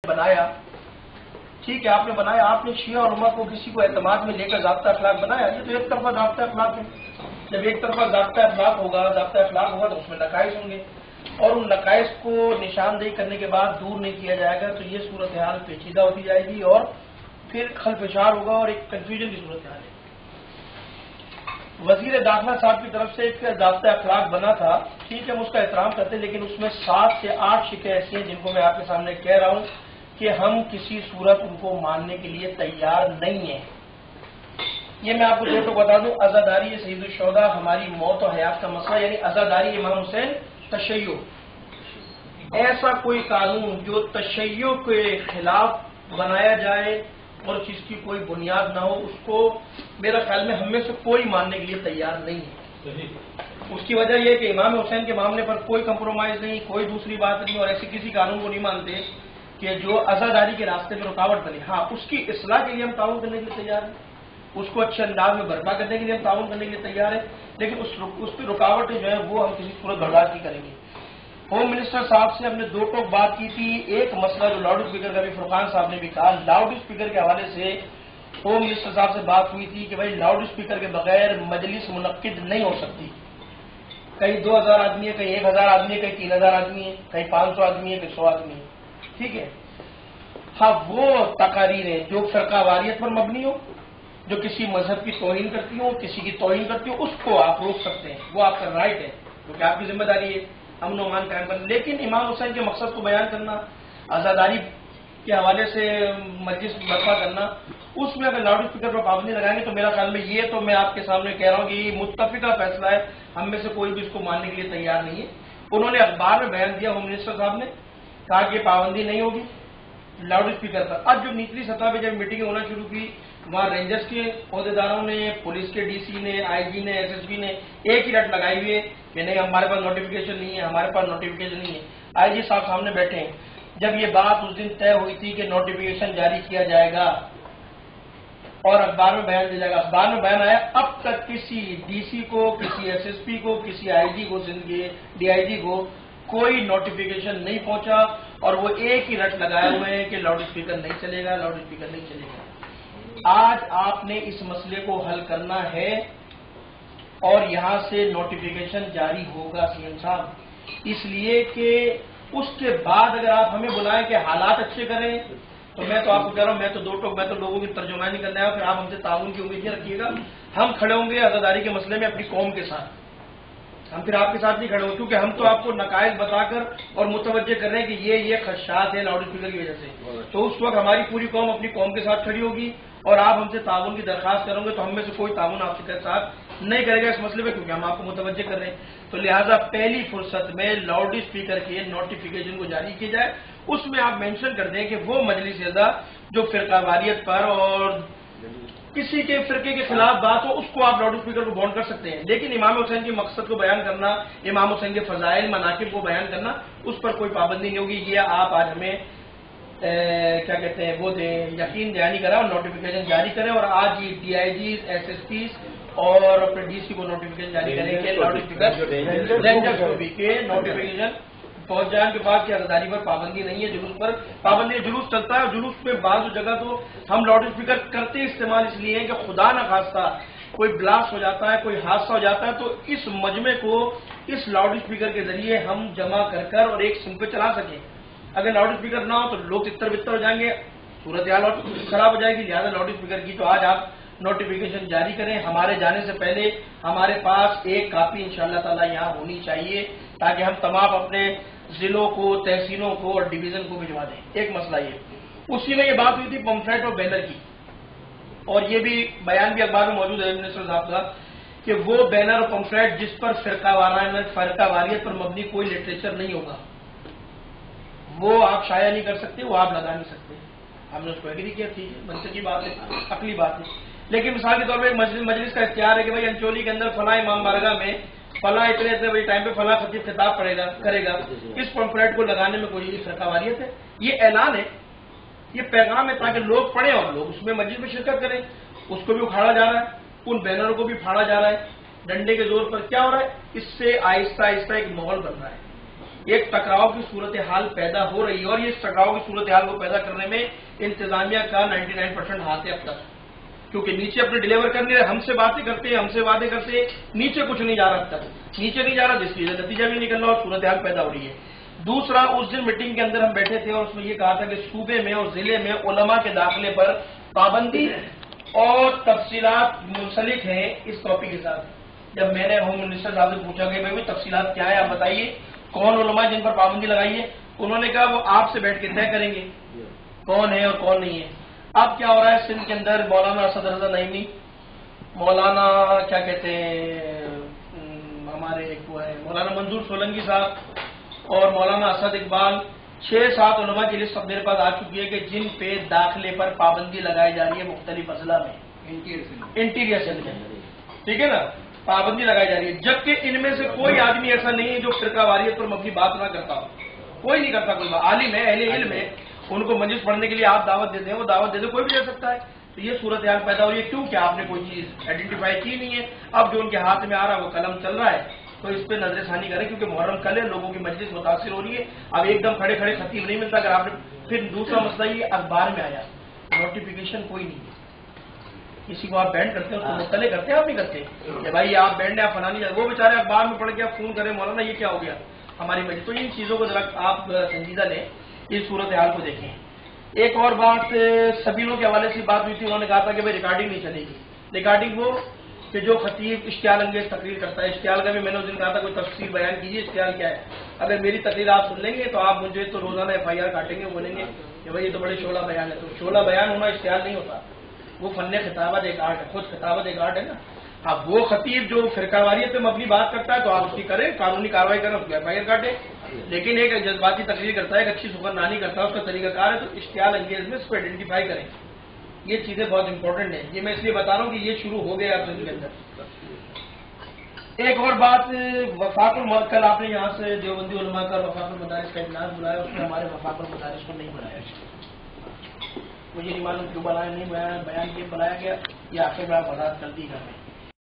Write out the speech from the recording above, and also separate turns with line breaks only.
بنایا، ٹھیک ہے آپ نے بنایا، آپ نے شیعہ علماء کو کسی کو اعتماد میں لے کر ضابطہ اخلاق بنایا، یہ تو ایک طرفہ ضابطہ اخلاق ہے۔ جب ایک طرفہ ضابطہ اخلاق ہوگا تو اس میں نقائص ہوں گے، اور ان نقائص کو نشاندہی کرنے کے بعد دور نہیں کیا جائے گا تو یہ صورتحال پیچیدہ ہوتی جائے گی اور پھر خلفشار ہوگا اور ایک کنفیوژن کی صورتحال ہے۔ وزیر داخلہ صاحب کی طرف سے ایک ضابطہ اخلاق بنا تھا، ٹھیک ہے ہم اس کا احترام کرتے ہیں، لیکن اس میں 7 سے 8 شکیں ایسی ہیں جن کو میں آپ کے سامنے کہہ رہا ہوں کہ ہم کسی صورت ان کو ماننے کے لیے تیار نہیں ہیں۔ یہ میں آپ کو جو بتا دوں، عزاداری سید الشہداء، ہماری موت و حیات کا مسئلہ، یعنی عزاداری امام حسین، تشیع، ایسا کوئی قانون جو تشیع کے خلاف بنایا جائے اور جس کی کوئی بنیاد نہ ہو، اس کو میرا خیال میں ہم میں سے کوئی ماننے کے لیے تیار نہیں ہے۔ اس کی وجہ یہ کہ امام حسین کے معاملے پر کوئی کمپرومائز نہیں، کوئی دوسری بات نہیں، اور ایسے کسی قانون کو نہیں مانتے کہ جو عزاداری کے راستے میں رکاوٹ بنے۔ ہاں اس کی اصلاح کے لیے ہم تعاون کرنے کے لیے تیار ہیں، اس کو اچھے انداز میں برپا کرنے کے لیے ہم تعاون کرنے کے لیے تیار ہیں، لیکن اس کی رکاوٹیں جو ہیں وہ ہم کسی صورت برداشت نہیں کریں گے۔ ہوم منسٹر صاحب سے ہم نے 2 ٹوک بات کی تھی، ایک مسئلہ جو لاؤڈ اسپیکر کا بھی فرقان صاحب نے بھی کہا، لاؤڈ اسپیکر کے حوالے سے ہوم منسٹر صاحب سے بات ہوئی تھی کہ بھائی لاؤڈ اسپیکر کے بغیر مجلس منعقد نہیں ہو سکتی۔ کہیں 2000 آدمی ہے، کہیں 1000 آدمی ہے، کہیں 3000 آدمی ہے، کہیں 500 آدمی ہے، کہیں 100 آدمی ہے، ٹھیک ہے۔ ہاں وہ تقاریر جو فرقہ واریت پر مبنی ہو، جو کسی مذہب کی توہین کرتی ہو، کسی کی توہین کرتی ہو، اس کو آپ روک سکتے ہیں، وہ آپ کا رائٹ ہے، کیونکہ آپ کی ذمہ داری ہے امن و امان قائم کرنا۔ لیکن امام حسین کے مقصد کو بیان کرنا، عزاداری کے حوالے سے مجلس برپا کرنا، اس میں اگر لاؤڈ اسپیکر پر پابندی لگائیں گے تو میرا خیال میں یہ تو میں آپ کے سامنے کہہ رہا ہوں کہ یہ متفقہ فیصلہ ہے، ہم میں سے کوئی بھی اس کو ماننے کے لیے تیار نہیں ہے۔ انہوں نے اخبار میں بیان دیا، ہوم منسٹر صاحب نے کہا کہ پابندی نہیں ہوگی لاؤڈ اسپیکر پر۔ اب جو نچلی سطح پہ جب میٹنگیں ہونا شروع کی، وہاں رینجرز کے عہدیداروں نے، پولیس کے ڈی سی نے، آئی جی نے، ایس ایس پی نے ایک ہی رٹ لگائی ہوئی ہے کہ نہیں ہمارے پاس نوٹیفیکیشن نہیں ہے، ہمارے پاس نوٹیفیکیشن نہیں ہے۔ آئی جی صاحب سامنے بیٹھے ہیں، جب یہ بات اس دن طے ہوئی تھی کہ نوٹیفیکیشن جاری کیا جائے گا اور اخبار میں بیان دیا جائے گا، اخبار میں بیان آیا اب تک کسی ڈی سی کو، کسی ایس ایس پی کو، کسی آئی جی کو، ڈی آئی جی کو کوئی نوٹیفیکیشن نہیں پہنچا، اور وہ ایک ہی رٹ لگائے ہوئے ہیں کہ لاؤڈ اسپیکر نہیں چلے گا، لاؤڈ اسپیکر نہیں چلے گا۔ آج آپ نے اس مسئلے کو حل کرنا ہے اور یہاں سے نوٹیفیکیشن جاری ہوگا سی ایم صاحب، اس لیے کہ اس کے بعد اگر آپ ہمیں بلائیں کہ حالات اچھے کریں تو میں تو آپ کو کہہ رہا ہوں، میں تو لوگوں کی ترجمانی کرنے آیا، پھر آپ ہم سے تعاون کی امید نہیں رکھیے گا۔ ہم کھڑے ہوں گے عزاداری کے مسئلے میں اپنی قوم کے ساتھ، ہم پھر آپ کے ساتھ نہیں کھڑے ہوں، کیونکہ ہم تو آپ کو نقائص بتا کر اور متوجہ کر رہے ہیں کہ یہ خدشات ہیں لاؤڈ اسپیکر کی وجہ سے، تو اس وقت ہماری پوری قوم اپنی قوم کے ساتھ کھڑی ہوگی اور آپ ہم سے تعاون کی درخواست کریں گے تو ہم میں سے کوئی تعاون آپ کے ساتھ نہیں کرے گا اس مسئلے میں، کیونکہ ہم آپ کو متوجہ کر رہے ہیں۔ تو لہٰذا پہلی فرصت میں لاؤڈ اسپیکر کے نوٹیفیکیشن کو جاری کیا جائے، اس میں آپ مینشن کر دیں کہ وہ مجلس اعضاء جو فرقہ واریت پر اور کسی کے فرقے کے خلاف بات ہو، اس کو آپ لاؤڈ اسپیکر کو بانڈ کر سکتے ہیں، لیکن امام حسین کے مقصد کو بیان کرنا، امام حسین کے فضائل مناقب کو بیان کرنا، اس پر کوئی پابندی نہیں ہوگی۔ یہ آپ آج ہمیں کیا کہتے ہیں وہ دیں، یقین دہانی کریں اور نوٹیفیکیشن جاری کریں، اور آج یہ DIGs, SSPs اور اپنے ڈی سی کو نوٹیفیکیشن جاری کریں کہ لاؤڈ اسپیکر رینجرز کو بھی کہ نوٹیفیکیشن پہنچ جان کے بعد کہ عزاداری پر پابندی نہیں ہے، جلوس پر پابندی ہے۔ جلوس چلتا ہے، جلوس پہ بعض جگہ تو ہم لاؤڈ اسپیکر کرتے استعمال اس لیے ہیں کہ خدا نہ خواستہ کوئی بلاسٹ ہو جاتا ہے، کوئی حادثہ ہو جاتا ہے تو اس مجمع کو اس لاؤڈ اسپیکر کے ذریعے ہم جمع کر اور ایک سم پہ چلا سکیں۔ اگر لاؤڈ اسپیکر نہ ہو تو لوگ تتر بتر ہو جائیں گے، صورتحال خراب ہو جائے گی، لہٰذا لاؤڈ اسپیکر کی تو آج آپ نوٹیفیکیشن جاری کریں۔ ہمارے جانے سے پہلے ہمارے پاس ایک کاپی انشاءاللہ تعالی یہاں ہونی چاہیے تاکہ ہم تمام اپنے ضلعوں کو، تحصیلوں کو اور ڈویژن کو بھجوا دیں۔ ایک مسئلہ یہ، اسی میں یہ بات ہوئی تھی پمفلیٹ اور بینر کی، اور یہ بھی بیان بھی اخبار میں موجود ہے منسٹر صاحب کا کہ وہ بینر اور پمفلیٹ جس پر فرقہ واریت پر مبنی کوئی لٹریچر نہیں ہوگا، وہ آپ شائع نہیں کر سکتے، وہ آپ لگا نہیں سکتے۔ ہم نے اس کو ایگری کیا، ٹھیک ہے، منطقی بات ہے، عقلی بات ہے، لیکن مثال کے طور پہ مجلس کا اختیار ہے کہ بھائی انچولی کے اندر فلاں امام بارگاہ میں فلاں اتنے ٹائم پہ فلاں خطیب خطاب کرے گا، اس پمفلیٹ کو لگانے میں کوئی فرقہ واریت ہے؟ یہ اعلان ہے، یہ پیغام ہے تاکہ لوگ پڑھیں اور لوگ اس میں مجلس میں شرکت کریں۔ اس کو بھی اکھاڑا جا رہا ہے، ان بینروں کو بھی پھاڑا جا رہا ہے ڈنڈے کے زور پر۔ کیا ہو رہا ہے؟ اس سے آہستہ آہستہ ایک ماحول بن رہا ہے ایک ٹکراؤ کی صورتحال پیدا ہو رہی ہے، اور یہ ٹکراؤ کی صورتحال کو پیدا کرنے میں انتظامیہ کا 99% ہاتھ ہے اب تک، کیونکہ نیچے اپنے ڈیلیور کرنے ہم سے باتیں کرتے ہیں، نیچے کچھ نہیں جا رہا اب تک، نیچے نہیں جا رہا، جس لیے نتیجہ بھی نکل رہا اور صورتحال پیدا ہو رہی ہے۔ دوسرا، اس دن میٹنگ کے اندر ہم بیٹھے تھے اور اس میں یہ کہا تھا کہ صوبے میں اور ضلع میں علماء کے داخلے پر پابندی اور تفصیلات منسلک ہیں اس ٹاپک کے ساتھ۔ جب میں نے ہوم منسٹر صاحب سے پوچھا کہ بھائی تفصیلات کیا ہے آپ بتائیے، کون علماء جن پر پابندی لگائی ہے، انہوں نے کہا وہ آپ سے بیٹھ کے طے کریں گے کون ہے اور کون نہیں ہے۔ اب کیا ہو رہا ہے سندھ کے اندر، مولانا اسد رضا نعیمی، مولانا کیا کہتے ہیں ہمارے ایک وہ ہے مولانا منظور سولنگی صاحب اور مولانا اسد اقبال، 6-7 علماء کی لسٹ میرے پاس آ چکی ہے کہ جن پہ داخلے پر پابندی لگائی جا رہی ہے مختلف اضلاع میں، انٹیریئر سندھ کے اندر، ٹھیک ہے نا، پابندی لگائی جا رہی ہے، جبکہ ان میں سے کوئی آدمی ایسا نہیں ہے جو فرقہ واریت پر مبنی بات نہ کرتا ہو، کوئی نہیں کرتا، کوئی عالم ہے، اہل علم ہے، ان کو مجلس پڑھنے کے لیے آپ دعوت دیتے ہیں، وہ دعوت دیتے کوئی بھی دے سکتا ہے۔ تو یہ صورتحال پیدا ہو رہی ہے، کیوں کہ آپ نے کوئی چیز آئیڈینٹیفائی کی نہیں ہے، اب جو ان کے ہاتھ میں آ رہا ہے وہ قلم چل رہا ہے، تو اس پہ نظر ثانی کریں، کیونکہ محرم کل ہے، لوگوں کی مجلس متاثر ہو رہی ہے، اب ایک دم کھڑے کھڑے خطیب نہیں ملتا اگر آپ نے۔ پھر دوسرا مسئلہ یہ اخبار میں آیا، نوٹیفیکیشن کوئی نہیں ہے، کسی کو آپ بینڈ کرتے ہیں اس کو مطلع کرتے ہیں، آپ نہیں کرتے کہ بھائی آپ بینڈ ہے آپ فلانی، وہ بیچارے اخبار میں پڑھ کے آپ فون کریں مولانا یہ کیا ہو گیا ہماری مجلس۔ تو ان چیزوں کو ذرا آپ سنجیدہ لیں، اس صورتحال کو دیکھیں۔ ایک اور بات، سبیلوں کے حوالے سے بات ہوئی تھی، انہوں نے کہا تھا کہ بھائی ریکارڈنگ نہیں چلے گی، ریکارڈنگ وہ کہ جو خطیب اشتعال انگیز تقریر کرتا ہے، اشتعال کا بھی میں نے اس دن کہا تھا کوئی تفصیل بیان کیجیے اشتعال کیا ہے، اگر میری تقریر آپ سن لیں گے تو آپ مجھے تو روزانہ FIR کاٹیں گے، بولیں گے کہ بھائی یہ تو بڑے شعلہ بیان ہے، تو شعلہ بیان ہونا اشتعال نہیں ہوتا، وہ فن خطابت ایک آرٹ ہے، خود خطابت ایک آرٹ ہے نا۔ اب وہ خطیب جو فرقہ واریت پہ مبنی بات کرتا ہے تو آپ اس کی کریں، قانونی کارروائی کریں، اس کو FIR کاٹیں، لیکن ایک جذباتی تقریر کرتا ہے، ایک اچھی سخنرانی کرتا ہے، اس کا طریقہ کار ہے، تو اشتعال انگیز میں اس کو آئیڈینٹیفائی کریں۔ یہ چیزیں بہت امپورٹنٹ ہیں، یہ میں اس لیے بتا رہا ہوں کہ یہ شروع ہو گیا اب کے اندر۔ ایک اور بات، وفاق کل آپ نے یہاں سے دیوبندی علماء کا وفاق المدارس کا اجلاس بلایا، اس میں ہمارے وفاق المدارس کو نہیں بلایا، مجھے نہیں معلوم کیوں بلایا، نہیں بیان کیے بلایا گیا، یہ آخر میں آپ وضاحت کر دی گا۔